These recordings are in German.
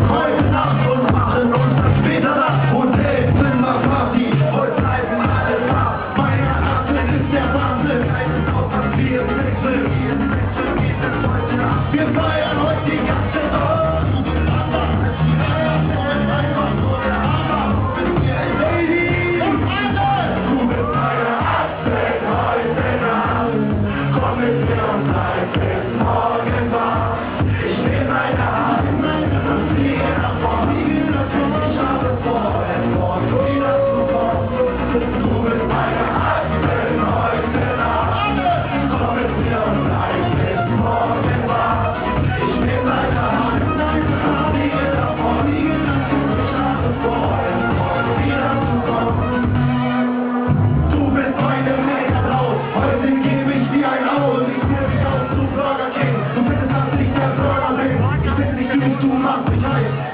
heute Nacht und machen uns dann später nach. Hotel, Zimmer, Party, heute bleiben alle da. Meine Achtung ist der Wahnsinn, ein auf Papier, Wechsel, geht es heute ab. Wir feiern heute die ganze Nacht.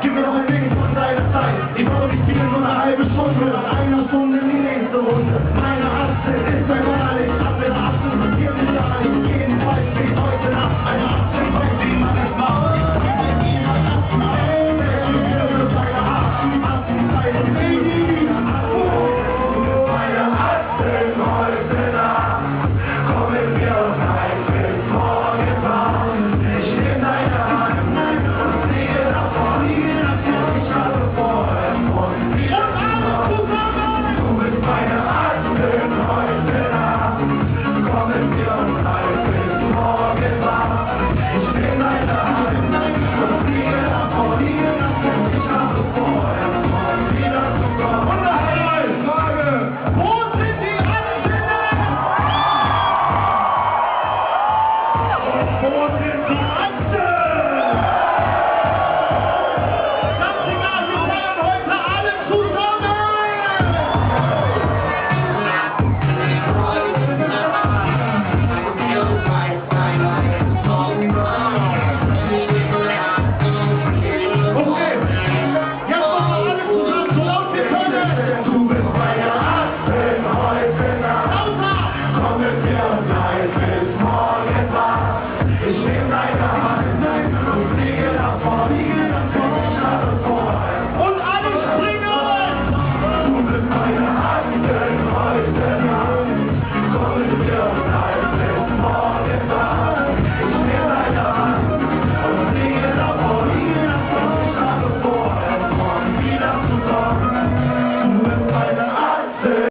Gib mir noch ein wenig von deiner Zeit. Ich brauche nicht viel, nur eine halbe Stunde.